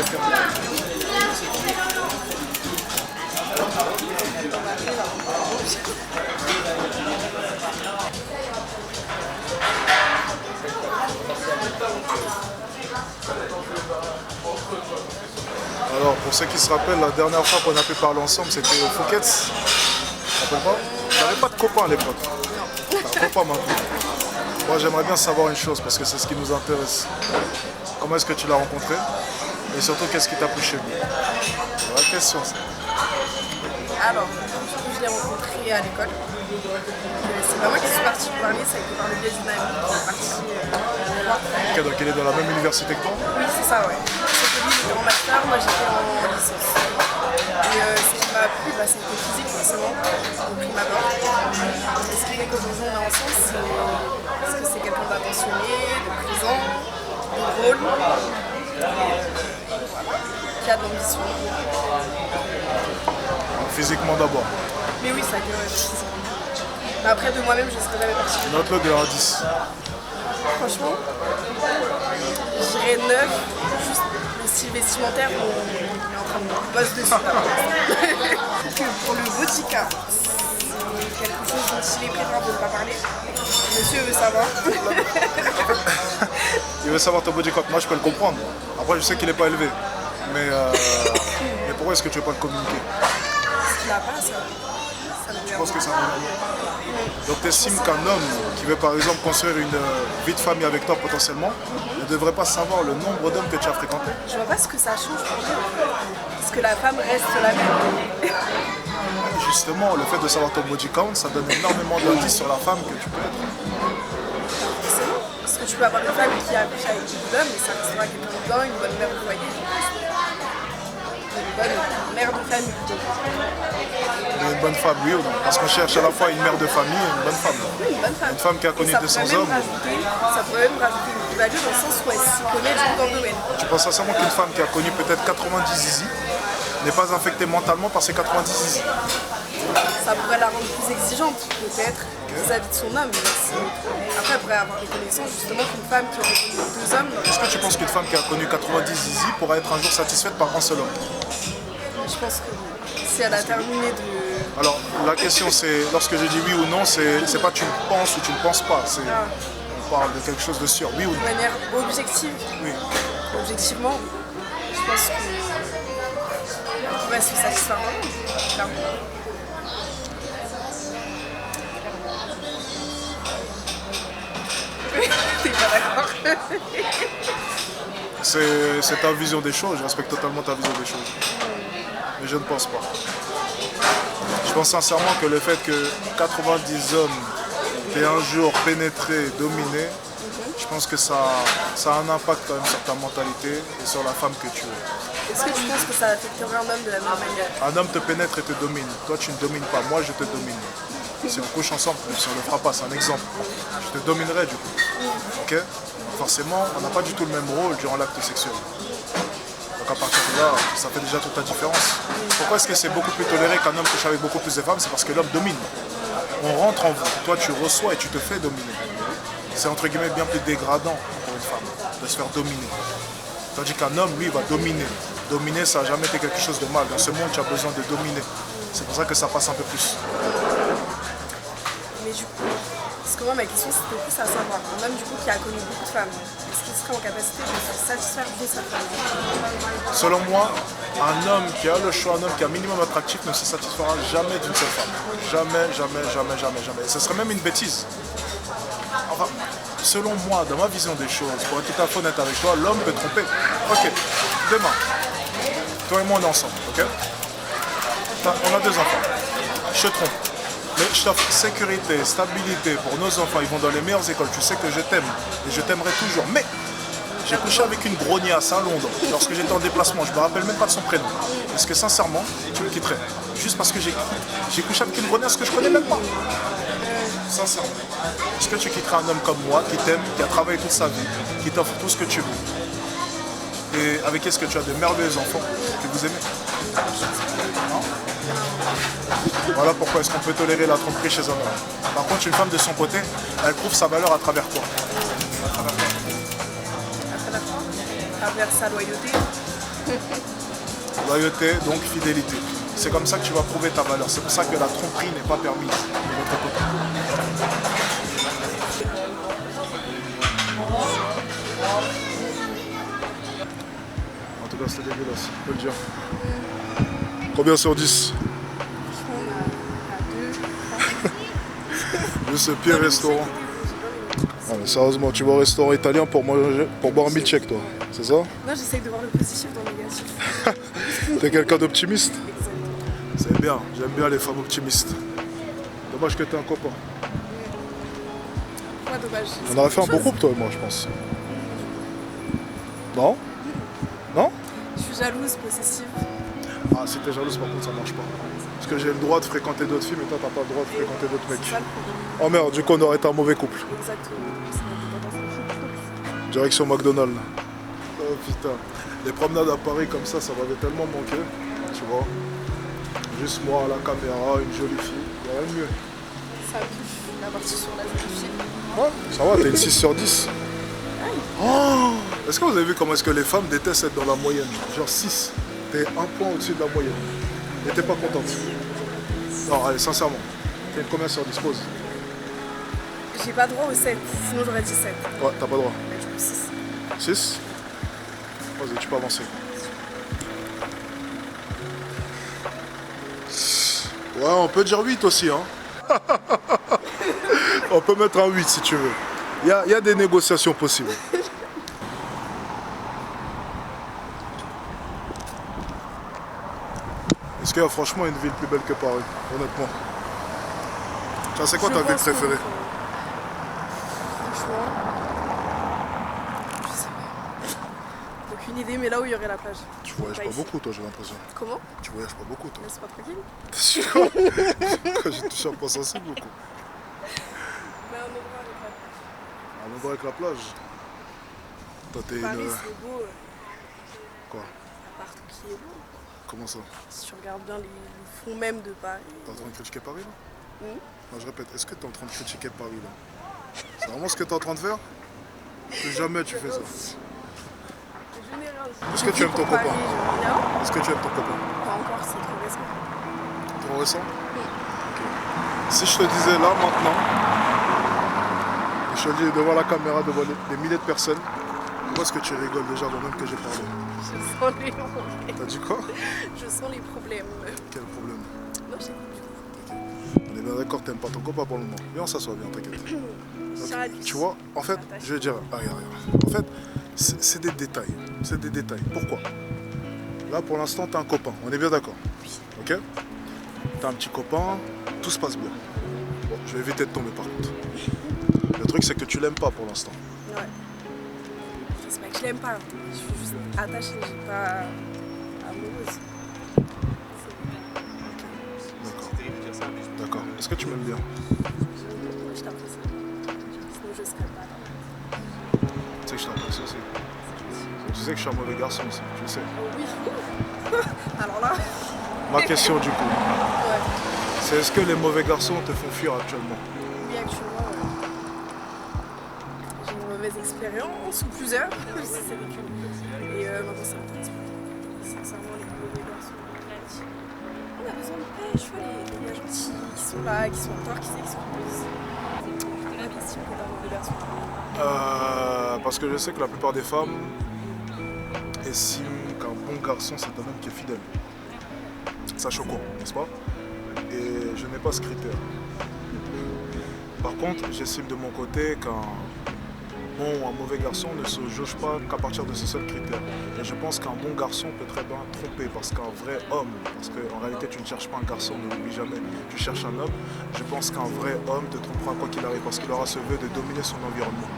quelqu'un. Alors, pour ceux qui se rappellent, la dernière fois qu'on a pu parler ensemble, c'était au Fouquet's. Tu te rappelles pas? T'avais pas de copain à l'époque. T'as un copain maintenant. Moi, j'aimerais bien savoir une chose, parce que c'est ce qui nous intéresse. Comment est-ce que tu l'as rencontré? Et surtout, qu'est-ce qui t'a plu chez lui? C'est la question, ça. Alors, je l'ai rencontré à l'école. C'est pas moi qui suis partie parler, ça a été par le biais d'une amie qui est partie voir. Ok, donc il est dans la même université que toi? Oui, c'est ça, ouais. Sauf que lui, il était en master, moi j'étais en licence. Et ce qui m'a plu, bah, c'était physique forcément, au prime abord. Et ce qui fait qu'aujourd'hui on est ensemble, c'est parce que c'est quelqu'un d'attentionné, de présent, de drôle, qui a de l'ambition. Physiquement d'abord. Mais oui, ça a été physiquement. Mais après, de moi-même, je ne serais jamais partie. Note-le de 1 à 10. Franchement, je dirais 9, juste le style vestimentaire, on est en train de bosser dessus là. Que pour le botica, c'est quelque chose dont il est préférable de ne pas parler. Monsieur veut savoir. Il veut savoir ton body count. Moi, je peux le comprendre. Après, je sais qu'il n'est pas élevé. Mais pourquoi est-ce que tu ne veux pas le communiquer? Parce qu'il n'a pas ça. Je pense que c'est un homme. Donc, tu estimes qu'un homme qui veut par exemple construire une vie de famille avec toi potentiellement ne devrait pas savoir le nombre d'hommes que tu as fréquentés? Je vois pas ce que ça change pour dire. Parce que la femme reste la même. Justement, le fait de savoir ton body count, ça donne énormément d'indices sur la femme que tu peux être. Forcément. Parce que tu peux avoir une femme qui a accouché avec beaucoup d'hommes, mais ça restera quelqu'un de bien, une bonne mère de foyer. Une bonne mère de famille plutôt. Une bonne femme, oui ou non? Parce qu'on cherche à la fois une mère de famille et une bonne femme. Oui, une bonne femme. Une femme qui a connu 200 hommes. Ça pourrait même rajouter une plus-value dans le sens où elle s'y connaît dans le domaine. Tu penses sincèrement qu'une femme qui a connu peut-être 90 zizi n'est pas infectée mentalement par ces 90 zizi? Ça pourrait la rendre plus exigeante, peut-être, vis-à-vis de son homme. Après, elle pourrait avoir des connaissances justement qu'une femme qui aurait connu 2 hommes. Est-ce que tu penses qu'une femme qui a connu 90 zizi pourra être un jour satisfaite par un seul homme? Je pense que si elle a terminé de... Alors, la question c'est, lorsque je dis oui ou non, c'est pas tu penses ou tu ne penses pas. On parle de quelque chose de sûr, oui ou non? De manière objective, Oui. objectivement, je pense qu'elle pourrait se satisfaire vraiment, clairement. T'es pas d'accord? C'est ta vision des choses, je respecte totalement ta vision des choses. Mais je ne pense pas. Je pense sincèrement que le fait que 90 hommes t'aient un jour pénétré, dominé, je pense que ça a un impact quand même sur ta mentalité et sur la femme que tu es. Est-ce que tu penses que ça affecterait un homme de la même manière? Un homme te pénètre et te domine. Toi, tu ne domines pas. Moi, je te domine. Si on couche ensemble, même si on ne le fera pas, c'est un exemple. Je te dominerai du coup. Ok? Forcément, on n'a pas du tout le même rôle durant l'acte sexuel. Donc à partir de là, ça fait déjà toute la différence. Pourquoi est-ce que c'est beaucoup plus toléré qu'un homme couche avec beaucoup plus de femmes? C'est parce que l'homme domine. On rentre en vous. Toi, tu reçois et tu te fais dominer. C'est entre guillemets bien plus dégradant pour une femme de se faire dominer. Tandis qu'un homme, lui, va dominer. Dominer, ça n'a jamais été quelque chose de mal. Dans ce monde, tu as besoin de dominer. C'est pour ça que ça passe un peu plus. Mais du coup, parce que moi ma question c'était plus à savoir, un homme du coup qui a connu beaucoup de femmes, est-ce qu'il serait en capacité de se satisfaire de sa femme? Selon moi, un homme qui a le choix, un homme qui est un minimum attractif ne se satisfera jamais d'une seule femme. Jamais, jamais, jamais, jamais, jamais. Ce serait même une bêtise. Enfin, selon moi, dans ma vision des choses, pour être tout à fait honnête avec toi, l'homme peut tromper. Ok, demain, toi et moi on est ensemble, ok? On a 2 enfants. Je te trompe. Mais je t'offre sécurité, stabilité pour nos enfants, ils vont dans les meilleures écoles, tu sais que je t'aime et je t'aimerai toujours. Mais j'ai couché avec une brognasse à Londres lorsque j'étais en déplacement, je me rappelle même pas de son prénom. Est-ce que sincèrement, tu me quitterais? Juste parce que j'ai couché avec une brognasse que je connais même pas. Sincèrement. Est-ce que tu quitterais un homme comme moi, qui t'aime, qui a travaillé toute sa vie, qui t'offre tout ce que tu veux? Et avec qui est-ce que tu as de merveilleux enfants que vous aimez? Non? Voilà pourquoi est-ce qu'on peut tolérer la tromperie chez un homme. Par contre, une femme de son côté, elle prouve sa valeur à travers quoi? À travers quoi? À travers sa loyauté, Loyauté, donc fidélité. C'est comme ça que tu vas prouver ta valeur. C'est pour ça que la tromperie n'est pas permise de notre côté. En tout cas, c'était dégueulasse, on peut le dire. Combien sur 10? Juste ce pire restaurant. Ah, mais sérieusement, tu vas au restaurant italien pour manger, pour boire un milkshake, toi, c'est ça? Non, j'essaye de voir le positif dans le négatif. T'es quelqu'un d'optimiste? Exactement. C'est bien, j'aime bien les femmes optimistes. Dommage que t'aies un copain. Ouais, dommage. On aurait fait un bon groupe, toi et moi, je pense. Non? Non? Je suis jalouse, possessive. Ah, si t'es jalouse, par contre, ça marche pas. Parce que j'ai le droit de fréquenter d'autres filles, mais toi, t'as pas le droit de fréquenter d'autres mecs. C'est ça le problème. Oh merde, du coup, on aurait été un mauvais couple. Exactement. Direction McDonald's. Oh putain. Les promenades à Paris comme ça m'avait tellement manqué. Tu vois. Juste moi à la caméra, une jolie fille. Y'a rien de mieux. Ça touche la partie sur la jolie fille. Ouais, ça va, t'es une 6 sur 10. Oh, est-ce que vous avez vu comment est-ce que les femmes détestent être dans la moyenne? Genre 6. T'es un point au-dessus de la moyenne. Et t'es pas contente. Non, allez, sincèrement. T'es une combien sur 10? Pose. J'ai pas droit au 7, sinon j'aurais dit 7. Ouais, t'as pas droit. Mais du coup 6. 6. Vas-y, tu peux avancer. Ouais, on peut dire 8 aussi, hein. On peut mettre un 8 si tu veux. Il y a des négociations possibles. Est-ce qu'il y a franchement une ville plus belle que Paris, honnêtement? Tiens, c'est quoi ta ville préférée? Franchement, je sais pas. Aucune idée, mais là où il y aurait la plage. Tu voyages pas ici. beaucoup, toi, j'ai l'impression. Comment? Tu voyages pas beaucoup, toi. Laisse pas tranquille. T'es sûr? J'ai touché un point sensible ou quoi? Mais un endroit avec la plage. Un endroit avec la plage. Toi, t'es Paris, une... c'est beau. Quoi? Partout qui est beau. Comment ça? Si tu regardes bien les fonds même de Paris. T'es en train de critiquer Paris, là? Hmm? Non, je répète, est-ce que t'es en train de critiquer Paris, là? C'est vraiment ce que t'es en train de faire? Plus jamais tu fais ça. Je n'ai rien dit. Est-ce que tu aimes ton Paris, copain? je viens. Est-ce que tu aimes ton copain? Pas encore, c'est trop récent. Trop récent? Ok. Si je te disais là, maintenant, et je te le dis devant la caméra, devant des milliers de personnes, pourquoi est-ce que tu rigoles déjà avant même que j'ai parlé? Je sens les problèmes. T'as dit quoi? Je sens les problèmes. Quel problème? Non, j'écoute du coup. On est bien d'accord, t'aimes pas ton copain pour le moment. Viens, on s'assoit, viens, t'inquiète. Tu vois, en fait, je vais dire, regarde. En fait, c'est des détails. C'est des détails. Pourquoi? Là, pour l'instant, t'as un copain. On est bien d'accord? Ok? T'as un petit copain, tout se passe bien. Bon, je vais éviter de tomber par contre. Le truc, c'est que tu l'aimes pas pour l'instant. Ouais. C'est pas que je l'aime pas. Je suis juste attachée, je suis pas amoureuse. D'accord. D'accord. Est-ce que tu m'aimes bien? Je t'apprécie. Sinon, je serais pas là. Tu sais que je t'apprécie aussi. Tu sais que je suis un mauvais garçon aussi, tu le sais. Oh oui. Alors là, Ma question du coup, ouais. c'est est-ce que les mauvais garçons te font fuir actuellement? Oui, actuellement, j'ai une mauvaise expérience, ou plusieurs, si c'est ridicule. Et maintenant, ça m'intéresse pas. Sincèrement, les mauvais garçons. On a besoin de pêche, tu vois, les gars gentils qui sont là, qui sont en tort, qui s'excusent. La question que d'un mauvais garçon. Parce que je sais que la plupart des femmes estiment qu'un bon garçon c'est un homme qui est fidèle. Ça choquant, n'est-ce pas? Et je n'ai pas ce critère. Par contre, j'estime de mon côté qu'un bon ou un mauvais garçon ne se jauge pas qu'à partir de ce seul critère. Et je pense qu'un bon garçon peut très bien tromper parce qu'un vrai homme, parce qu'en réalité tu ne cherches pas un garçon, ne l'oublie jamais, tu cherches un homme, je pense qu'un vrai homme te trompera quoi qu'il arrive parce qu'il aura ce vœu de dominer son environnement.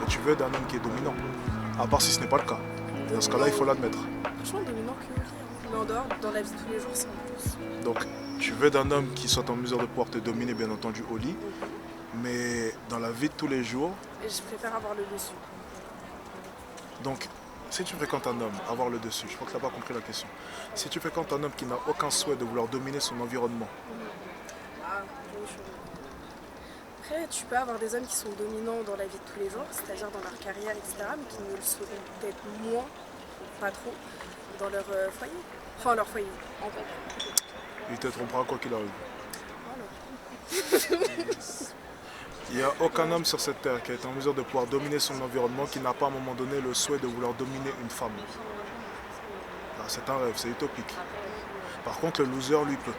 Et tu veux d'un homme qui est dominant, à part si ce n'est pas le cas. Et dans ce cas-là, il faut l'admettre. Franchement, dominant que oui. Mais en dehors, dans la vie de tous les jours, c'est en plus. Donc, tu veux d'un homme qui soit en mesure de pouvoir te dominer, bien entendu, au lit, mais dans la vie de tous les jours. Et je préfère avoir le dessus. Donc, si tu fréquentes un homme, avoir le dessus, je crois que tu n'as pas compris la question. Si tu fréquentes un homme qui n'a aucun souhait de vouloir dominer son environnement. Ah, bonne chose. Après, tu peux avoir des hommes qui sont dominants dans la vie de tous les jours, c'est-à-dire dans leur carrière, etc., mais qui ne le seront peut-être moins pas trop dans leur foyer. Enfin, leur foyer, en fait. Il te trompera quoi qu'il arrive. Voilà. Il n'y a aucun homme sur cette terre qui a été en mesure de pouvoir dominer son environnement qui n'a pas à un moment donné le souhait de vouloir dominer une femme. Ah, c'est un rêve, c'est utopique. Par contre, le loser, lui, peut.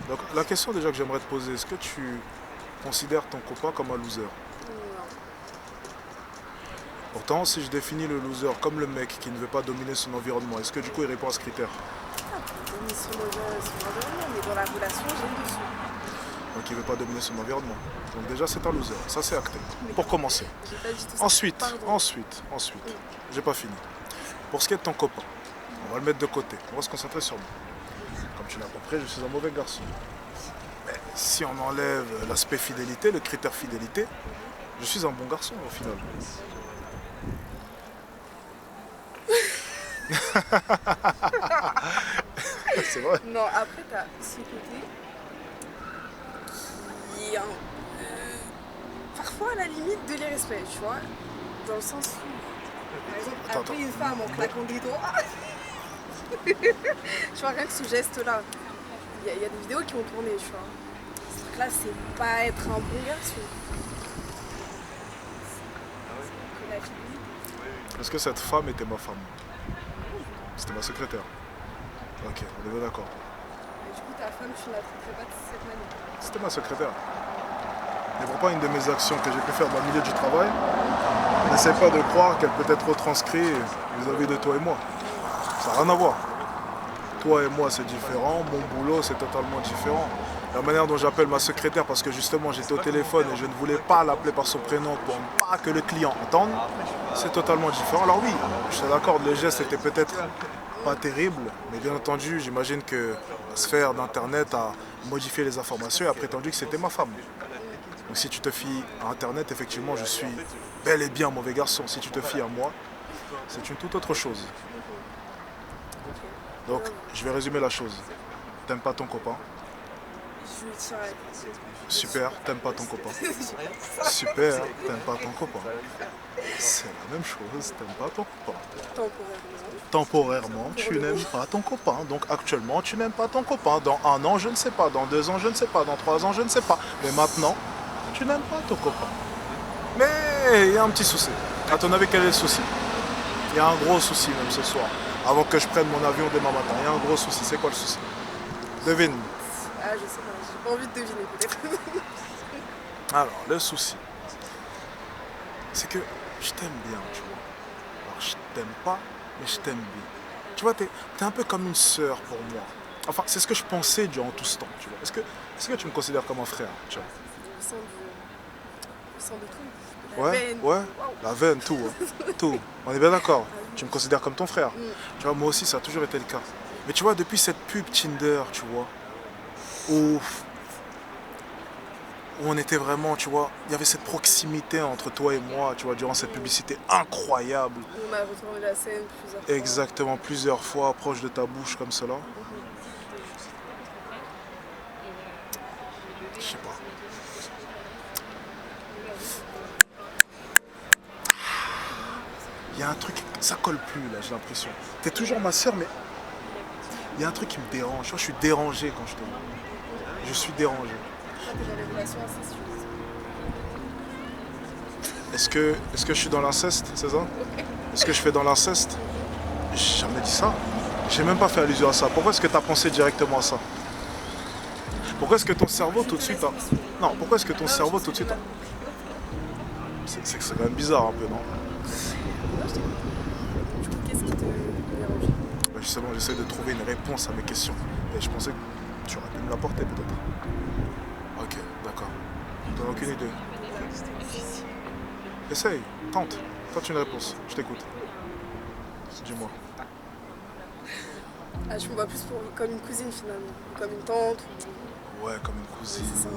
Donc, la question déjà que j'aimerais te poser, est-ce que tu considères ton copain comme un loser? Non. Pourtant, si je définis le loser comme le mec qui ne veut pas dominer son environnement, est-ce que du coup il répond à ce critère? Dominer son environnement, mais dans la relation, j'ai le dessus. Donc il ne veut pas dominer son environnement. Donc déjà c'est un loser, ça c'est acté. Pour commencer. J'ai pas dit tout ça. Ensuite, Pardon. ensuite, j'ai pas fini. Pour ce qui est de ton copain, on va le mettre de côté, on va se concentrer sur moi. Comme tu l'as compris, je suis un mauvais garçon. Mais si on enlève l'aspect fidélité, le critère fidélité, je suis un bon garçon au final. C'est vrai. Non, après, t'as ce côté qui est parfois à la limite de l'irrespect, tu vois. Dans le sens où, par exemple, appeler une femme en claquant des doigts. Tu vois, rien que ce geste-là. Il y a des vidéos qui ont tourné, tu vois. Ce truc-là, c'est pas être un bon garçon. C'est que la fidélité. Est-ce que cette femme était ma femme? C'était ma secrétaire. Ok, on est bien d'accord. Et du coup, ta femme, tu ne la traiterais pas de cette manière. C'était ma secrétaire. Et pourquoi une de mes actions que j'ai pu faire dans le milieu du travail, n'essaie pas de croire qu'elle peut être retranscrite vis-à-vis de toi et moi. Ça n'a rien à voir. Toi et moi, c'est différent. Mon boulot, c'est totalement différent. La manière dont j'appelle ma secrétaire, parce que justement j'étais au téléphone et je ne voulais pas l'appeler par son prénom pour ne pas que le client entende, c'est totalement différent. Alors oui, je suis d'accord, le geste était peut-être pas terrible, mais bien entendu, j'imagine que la sphère d'Internet a modifié les informations et a prétendu que c'était ma femme. Donc si tu te fies à Internet, effectivement, je suis bel et bien un mauvais garçon. Si tu te fies à moi, c'est une toute autre chose. Donc, je vais résumer la chose. T'aimes pas ton copain? Je lui tirais. Super, t'aimes pas ton copain. Super, t'aimes pas ton copain. C'est la même chose, t'aimes pas ton copain. Temporairement. Temporairement, tu n'aimes pas ton copain. Donc actuellement, tu n'aimes pas ton copain. Dans 1 an, je ne sais pas. Dans 2 ans, je ne sais pas. Dans 3 ans, je ne sais pas. Mais maintenant, tu n'aimes pas ton copain. Mais il y a un petit souci. À ton avis, quel est le souci? Il y a un gros souci même ce soir. Avant que je prenne mon avion demain matin, il y a un gros souci. C'est quoi le souci? Devine. Ah, je sais pas, j'ai pas envie de deviner peut-être. Alors, le souci, c'est que je t'aime bien, tu vois. Alors, je t'aime pas, mais je t'aime bien. Tu vois, t'es un peu comme une sœur pour moi. Enfin, c'est ce que je pensais durant tout ce temps, tu vois. Est-ce que tu me considères comme un frère, tu vois? Le sang de tout. La Ouais, veine. ouais, Waouh. la veine, tout, hein. Tout. On est bien d'accord. Tu me considères comme ton frère. Tu vois, moi aussi, ça a toujours été le cas. Mais tu vois, depuis cette pub Tinder, tu vois, où on était vraiment, tu vois, il y avait cette proximité entre toi et moi, tu vois, durant cette publicité incroyable. On a retourné la scène plusieurs fois. Exactement, plusieurs fois, proche de ta bouche comme cela. Je sais pas. Il y a un truc, ça colle plus là, j'ai l'impression. T'es toujours ma soeur, mais il y a un truc qui me dérange. Tu vois, je suis dérangé quand je te vois. Je suis dérangé. T'as déjà des relations incestueuses. Est-ce que je suis dans l'inceste, c'est ça? Est-ce que je fais dans l'inceste? J'ai jamais dit ça. J'ai même pas fait allusion à ça. Pourquoi est-ce que tu as pensé directement à ça? Pourquoi est-ce que ton cerveau tout de suite a... Non, pourquoi est-ce que ton cerveau tout de suite a... C'est quand même bizarre un peu, non? Du coup, qu'est-ce qui te dérange? Justement, j'essaie de trouver une réponse à mes questions. Et je pensais que tu aurais pu me l'apporter peut-être. Ok, d'accord. T'en as aucune idée. Essaye, tente. Tente une réponse. Je t'écoute. Dis-moi. Ah, je me vois plus comme une cousine finalement. Ou comme une tante. Ouais, comme une cousine. C'est ça.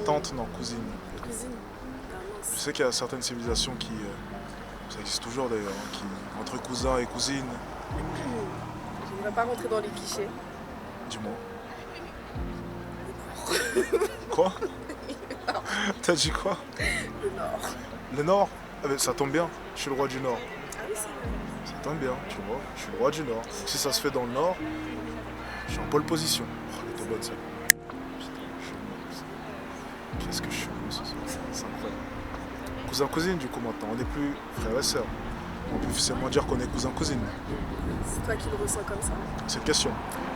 Tante, non, cousine. Une cousine. Ah, Je mince. sais qu'il y a certaines civilisations qui... ça existe toujours d'ailleurs, hein, qui, entre cousins et cousines. Je ne vais pas rentrer dans les clichés. Dis-moi. Quoi? T'as dit quoi? Le Nord. Le Nord? Ah, mais ça tombe bien, je suis le roi du Nord. Ah oui, c'est vrai. Ça tombe bien, tu vois, je suis le roi du Nord. Si ça se fait dans le Nord, je suis en pole position. Oh, elle était bonne celle. Qu'est-ce que je suis bon ce soir, c'est incroyable. Cousin-cousine du coup maintenant, on n'est plus frères et sœurs. On peut officiellement dire qu'on est cousin-cousine. C'est toi qui le ressens comme ça. C'est une question.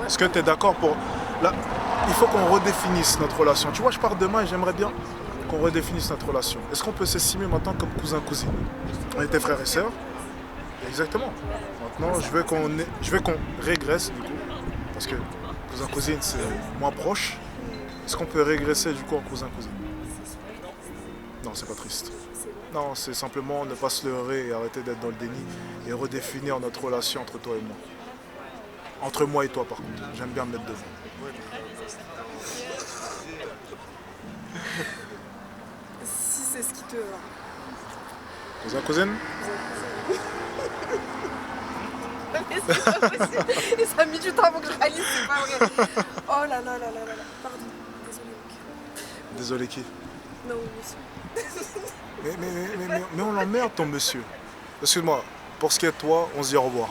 Est-ce que tu es d'accord pour... Là, il faut qu'on redéfinisse notre relation. Tu vois, je pars demain et j'aimerais bien qu'on redéfinisse notre relation. Est-ce qu'on peut s'estimer maintenant comme cousin-cousine? On était frères et sœurs. Exactement. Maintenant, je veux qu'on régresse du coup. Parce que cousin-cousine, c'est moins proche. Est-ce qu'on peut régresser du coup en cousin-cousine? Non, c'est pas triste. Non, c'est simplement ne pas se leurrer et arrêter d'être dans le déni et redéfinir notre relation entre toi et moi. Entre moi et toi par contre. J'aime bien me mettre devant. Si c'est ce qui te va. Cousin-cousine? Mais c'est pas possible. Et ça a mis du temps avant que je réalise, c'est pas vrai. Oh là là là là là là. Pardon, désolé. Désolé qui? Non, monsieur. Mais on l'emmerde ton monsieur. Excuse-moi, pour ce qui est de toi, on se dit au revoir.